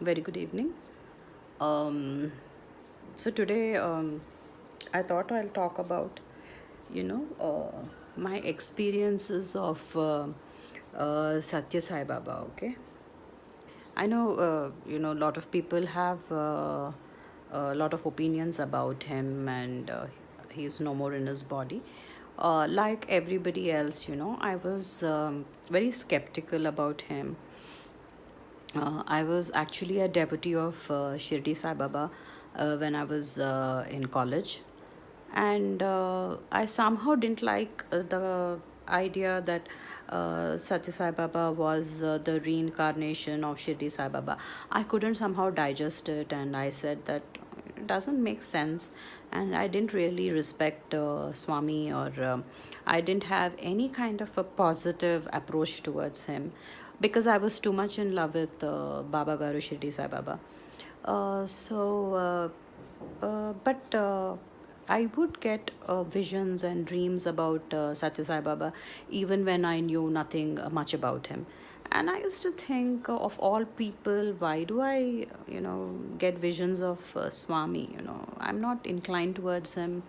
Very good evening. Um, so today, I thought I'll talk about, my experiences of Satya Sai Baba. Okay, I know, a lot of people have a lot of opinions about him, and he's no more in his body. Like everybody else, I was very skeptical about him. I was actually a deputy of Shirdi Sai Baba when I was in college, and I somehow didn't like the idea that Satya Sai Baba was the reincarnation of Shirdi Sai Baba. I couldn't somehow digest it, and I said that it doesn't make sense. And I didn't really respect Swami, or I didn't have any kind of a positive approach towards him because I was too much in love with Baba Garu Shirdi Sai Baba. But I would get visions and dreams about Satya Sai Baba even when I knew nothing much about him. And I used to think, of all people, why do I, get visions of Swami? I'm not inclined towards him.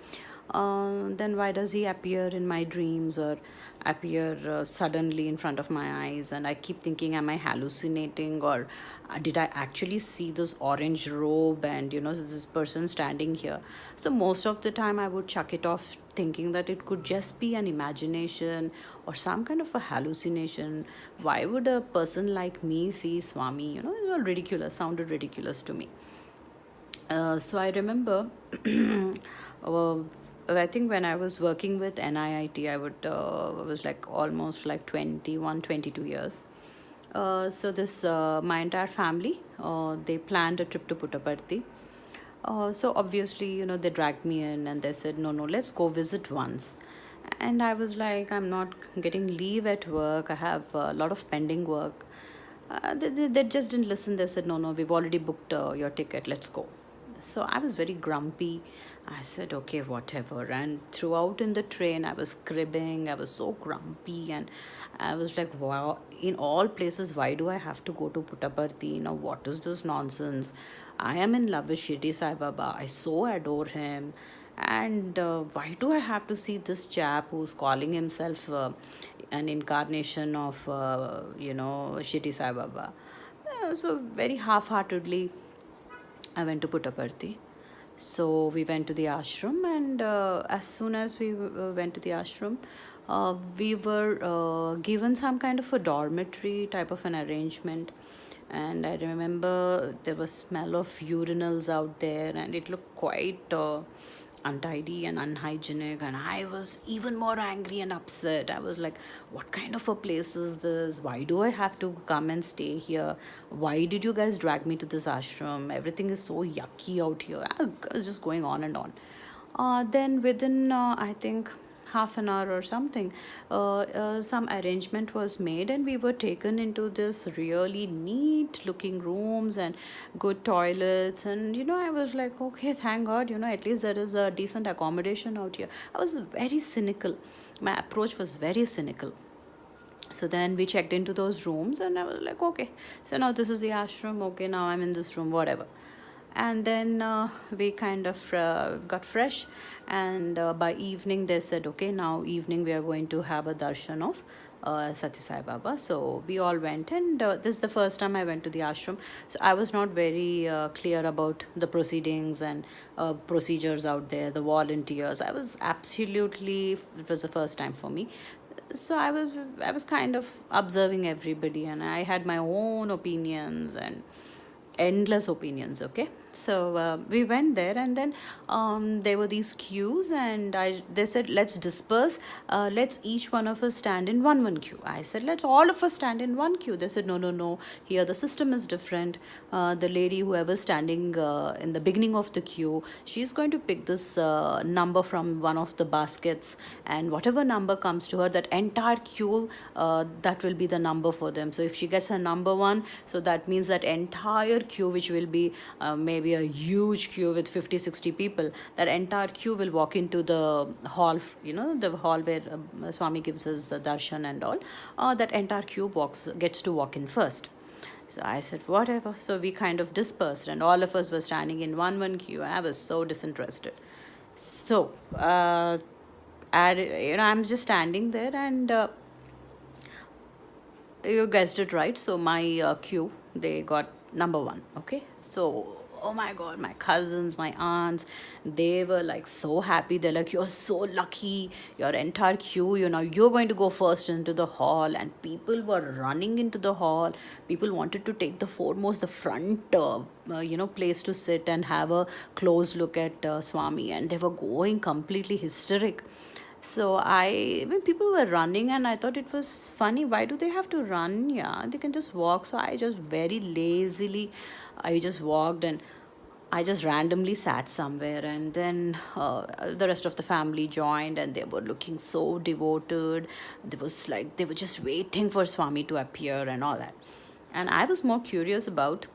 Then why does he appear in my dreams or appear suddenly in front of my eyes? And I keep thinking, am I hallucinating, or did I actually see this orange robe and this person standing here? So most of the time I would chuck it off, thinking that it could just be an imagination or some kind of a hallucination. Why would a person like me see Swami? It was ridiculous, sounded ridiculous to me. So I remember, uh, I think when I was working with NIIT, I was like almost like 21, 22 years. So this my entire family, they planned a trip to Puttaparthi. So obviously, they dragged me in and they said, no, no, let's go visit once. And I was like, I'm not getting leave at work. I have a lot of pending work. They just didn't listen. They said, no, no, we've already booked your ticket. Let's go. So I was very grumpy. I said, okay, whatever. And throughout in the train, I was cribbing. I was so grumpy. And I was like, wow, in all places, why do I have to go to Puttaparthi? What is this nonsense? I am in love with Shirdi Sai Baba. I so adore him. And why do I have to see this chap who's calling himself an incarnation of, Shirdi Sai Baba? So, very half heartedly, I went to Puttaparthi. So we went to the ashram, and as soon as we went to the ashram, we were given some kind of a dormitory type of an arrangement. And I remember there was smell of urinals out there, and it looked quite untidy and unhygienic. And I was even more angry and upset. I was like, what kind of a place is this? Why do I have to come and stay here? Why did you guys drag me to this ashram? Everything is so yucky out here. I was just going on and on. Then within, I think, half an hour or something, some arrangement was made, and we were taken into this really neat looking rooms and good toilets. And I was like, okay, thank God, at least there is a decent accommodation out here. I was very cynical. My approach was very cynical. So then we checked into those rooms, and I was like, okay, so now this is the ashram. Okay, now I'm in this room, whatever. And then we kind of got fresh, and by evening they said, okay, now evening we are going to have a darshan of Satya Sai Baba. So we all went, and this is the first time I went to the ashram. So I was not very clear about the proceedings and procedures out there, the volunteers. I was absolutely, it was the first time for me. So I was kind of observing everybody, and I had my own opinions and endless opinions. Okay, so we went there, and then there were these queues, and they said, let's disperse, let's each one of us stand in one queue. I said, let's all of us stand in one queue. They said, no, no, no, here the system is different. The lady whoever's standing in the beginning of the queue, she's going to pick this number from one of the baskets, and whatever number comes to her, that entire queue, that will be the number for them. So if she gets a number one, so that means that entire queue, which will be maybe a huge queue with 50, 60 people, that entire queue will walk into the hall, the hall where Swami gives us the darshan and all. That entire queue gets to walk in first. So I said, whatever. So we kind of dispersed, and all of us were standing in one queue, and I was so disinterested. So, I'm just standing there, and you guessed it right. So my queue, they got number one. Okay, so oh my god, my cousins, my aunts, they were like so happy. They're like, you're so lucky, your entire queue, you're going to go first into the hall. And people were running into the hall. People wanted to take the foremost, the front place to sit and have a close look at Swami, and they were going completely hysteric. So when people were running, and I thought it was funny, why do they have to run? Yeah, they can just walk. So I just very lazily, I just walked, and I just randomly sat somewhere. And then the rest of the family joined, and they were looking so devoted. There was like they were just waiting for Swami to appear and all that. And I was more curious about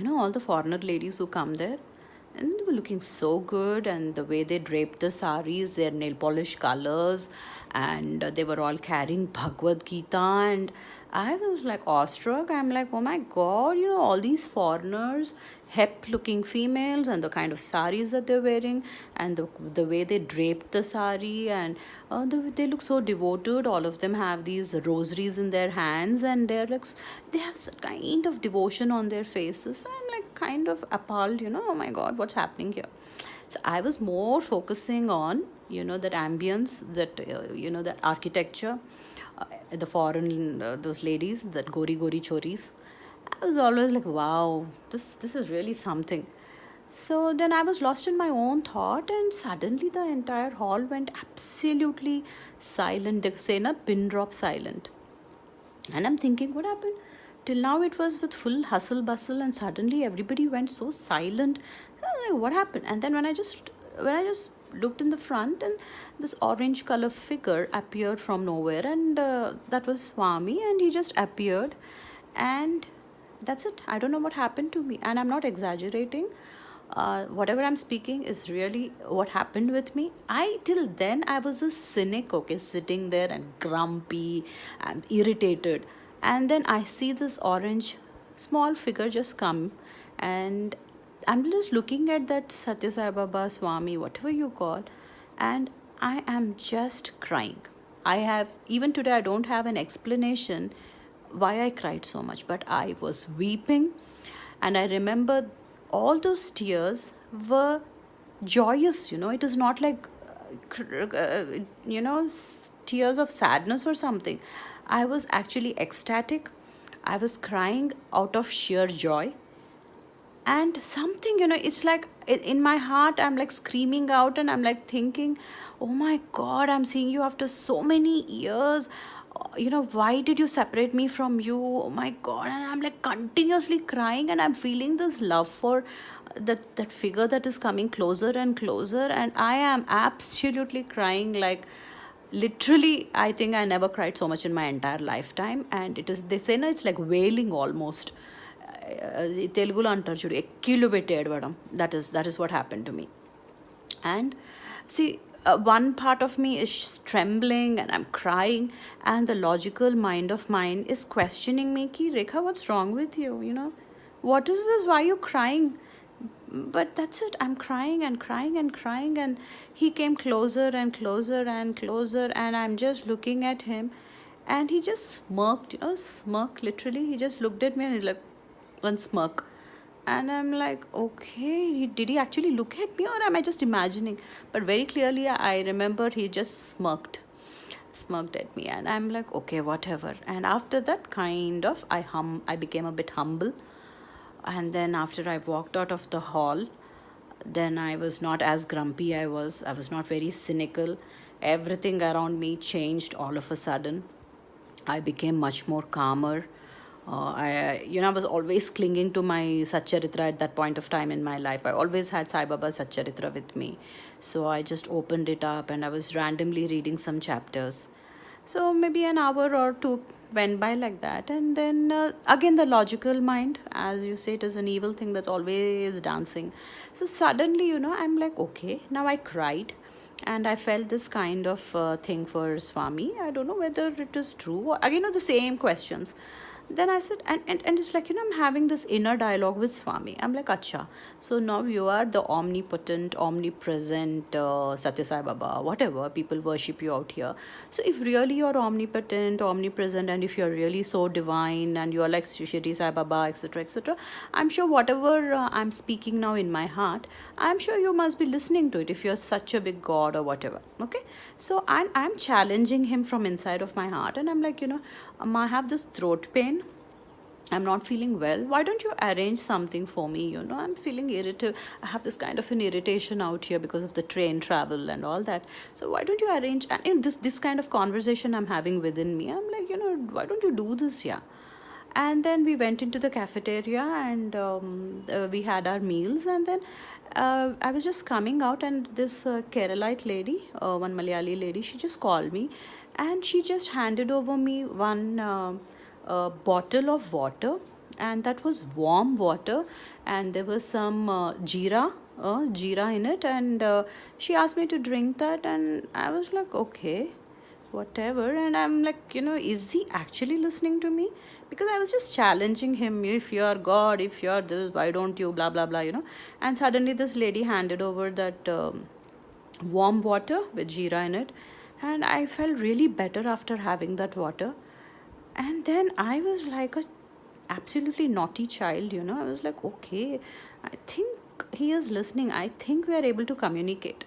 all the foreigner ladies who come there, and they were looking so good, and the way they draped the saris, their nail polish colors, and they were all carrying Bhagavad Gita. And I was like awestruck. I'm like, oh my god, all these foreigners, hep looking females, and the kind of saris that they're wearing, and the way they draped the sari, and they look so devoted. All of them have these rosaries in their hands, and they have some kind of devotion on their faces. So I'm like kind of appalled, oh my god, what's happening here? So I was more focusing on that ambience, that architecture, the foreign those ladies, that gori choris. I was always like, wow, this is really something. So then I was lost in my own thought, and suddenly the entire hall went absolutely silent. They say na, pin drop silent. And I'm thinking, what happened? Till now it was with full hustle bustle, and suddenly everybody went so silent. So I'm like, what happened? And then when I just looked in the front, and this orange color figure appeared from nowhere, and that was Swami, and he just appeared, and that's it. I don't know what happened to me, and I'm not exaggerating. Whatever I'm speaking is really what happened with me. Till then I was a cynic, okay, sitting there and grumpy and irritated. And then I see this orange small figure just come, and I'm just looking at that Satya Sai Baba, Swami, whatever you call, and I am just crying. Even today, I don't have an explanation why I cried so much, but I was weeping. And I remember all those tears were joyous. It is not like tears of sadness or something. I was actually ecstatic. I was crying out of sheer joy. And something, it's like in my heart, I'm like screaming out, and I'm like thinking, oh my god, I'm seeing you after so many years. Why did you separate me from you? Oh my god. And I'm like continuously crying, and I'm feeling this love for that figure that is coming closer and closer, and I am absolutely crying. Like literally, I think I never cried so much in my entire lifetime. And they say no, it's like wailing almost. Telugulo antaru chudu, ekkilu petti edvadam. That is what happened to me. And see, one part of me is trembling, and I'm crying, and the logical mind of mine is questioning me, ki Rekha, what's wrong with you? What is this? Why are you crying? But that's it. I'm crying and crying and crying, and he came closer and closer and closer, and I'm just looking at him, and he just smirked, literally. He just looked at me, and he's like, one smirk. And I'm like, okay, did he actually look at me, or am I just imagining? But very clearly I remember he just smirked at me, and I'm like, okay, whatever. And after that, kind of, I became a bit humble. And then after I walked out of the hall, then I was not as grumpy. I was not very cynical. Everything around me changed all of a sudden. I became much more calmer. I was always clinging to my Satcharitra at that point of time in my life. I always had Sai Baba's Satcharitra with me. So I just opened it up, and I was randomly reading some chapters. So maybe an hour or two went by like that. And then again, the logical mind, as you say, it is an evil thing that's always dancing. So suddenly, I'm like, okay, now I cried. And I felt this kind of thing for Swami. I don't know whether it is true. Again, the same questions. Then I said, and it's like, I'm having this inner dialogue with Swami. I'm like, acha, so now you are the omnipotent, omnipresent Satya Sai Baba, whatever, people worship you out here. So if really you're omnipotent, omnipresent, and if you're really so divine, and you're like Shri Sai Baba, etc., etc., I'm sure whatever I'm speaking now in my heart, I'm sure you must be listening to it if you're such a big god or whatever. Okay, so I'm challenging him from inside of my heart, and I'm like, I have this throat pain. I'm not feeling well. Why don't you arrange something for me? I'm feeling irritated. I have this kind of an irritation out here because of the train travel and all that. So why don't you arrange? And in this kind of conversation I'm having within me, I'm like, why don't you do this? Yeah. And then we went into the cafeteria, and we had our meals, and then I was just coming out, and this Keralite lady, one Malayali lady, she just called me, and she just handed over me one bottle of water, and that was warm water, and there was some jeera in it, and she asked me to drink that, and I was like, okay, whatever. And I'm like, is he actually listening to me? Because I was just challenging him, if you're god, if you're this, why don't you blah blah blah. And suddenly this lady handed over that warm water with jeera in it, and I felt really better after having that water. And then I was like a absolutely naughty child. I was like, okay, I think he is listening, I think we are able to communicate.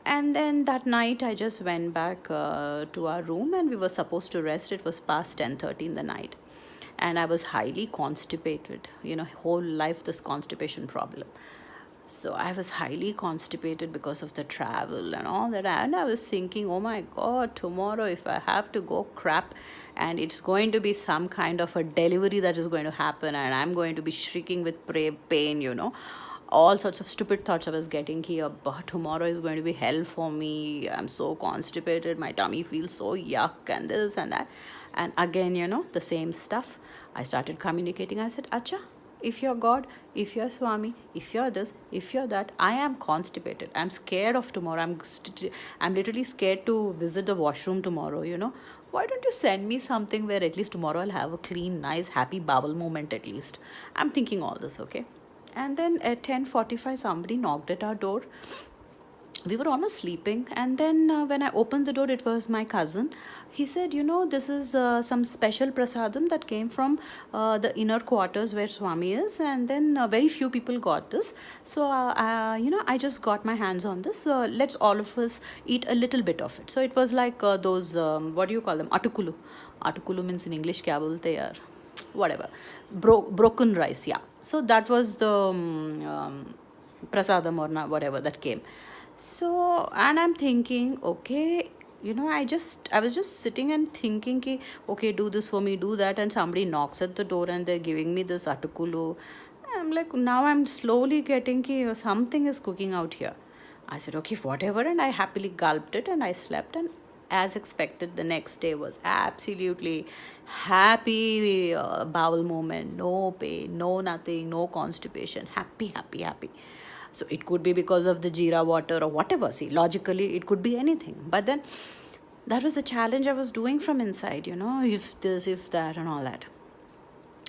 And then that night I just went back to our room, and we were supposed to rest. It was past 10:30 in the night, and I was highly constipated. Whole life this constipation problem. So I was highly constipated because of the travel and all that. And I was thinking, oh my god, tomorrow if I have to go crap, and it's going to be some kind of a delivery that is going to happen, and I'm going to be shrieking with pain. All sorts of stupid thoughts I was getting here. But tomorrow is going to be hell for me. I'm so constipated. My tummy feels so yuck, and this and that. And again, the same stuff. I started communicating. I said, acha, if you're God, if you're Swami, if you're this, if you're that, I am constipated. I'm scared of tomorrow. I'm literally scared to visit the washroom tomorrow. Why don't you send me something where at least tomorrow I'll have a clean, nice, happy bowel moment at least. I'm thinking all this, okay? And then at 10:45, somebody knocked at our door. We were almost sleeping, and then when I opened the door, it was my cousin. He said, this is some special prasadam that came from the inner quarters where Swami is, and then very few people got this. So I just got my hands on this. Let's all of us eat a little bit of it. So it was like those what do you call them, atukulu means in English kya bolte yaar, whatever, broken rice. Yeah, so that was the prasadam or whatever that came. So, and I'm thinking, okay, I was just sitting and thinking ki, okay, do this for me, do that, and somebody knocks at the door and they're giving me this atukulu. I'm like, now I'm slowly getting ki something is cooking out here. I said, okay, whatever, and I happily gulped it, and I slept. And as expected, the next day was absolutely happy bowel moment. No pain, no nothing, no constipation. Happy, happy, happy. So it could be because of the jeera water or whatever. See, logically, it could be anything. But then that was the challenge I was doing from inside, if this, if that, and all that.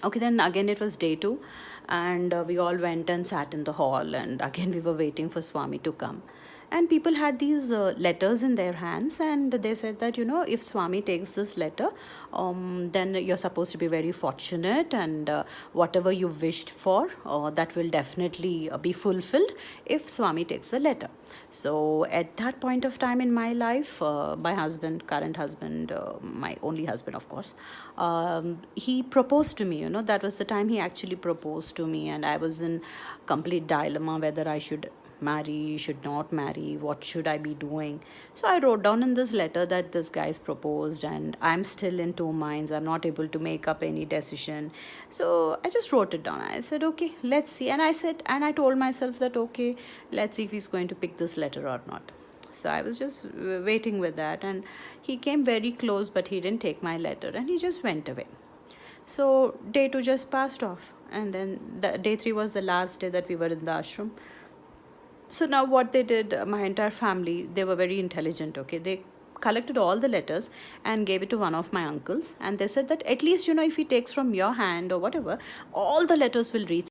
Okay, then again it was day 2, and we all went and sat in the hall, and again we were waiting for Swami to come. And people had these letters in their hands, and they said that, if Swami takes this letter, then you're supposed to be very fortunate, and whatever you wished for, that will definitely be fulfilled if Swami takes the letter. So at that point of time in my life, my husband, current husband, my only husband, of course, he proposed to me. That was the time he actually proposed to me, and I was in complete dilemma whether I should marry, should not marry, what should I be doing. So I wrote down in this letter that this guy's proposed, and I'm still in two minds. I'm not able to make up any decision. So I just wrote it down. I said, okay, let's see. And I told myself that, okay, let's see if he's going to pick this letter or not. So I was just waiting with that, and he came very close, but he didn't take my letter, and he just went away. So day 2 just passed off, and then day 3 was the last day that we were in the ashram. So now what they did, my entire family, they were very intelligent, okay? They collected all the letters and gave it to one of my uncles, and they said that at least, if he takes from your hand or whatever, all the letters will reach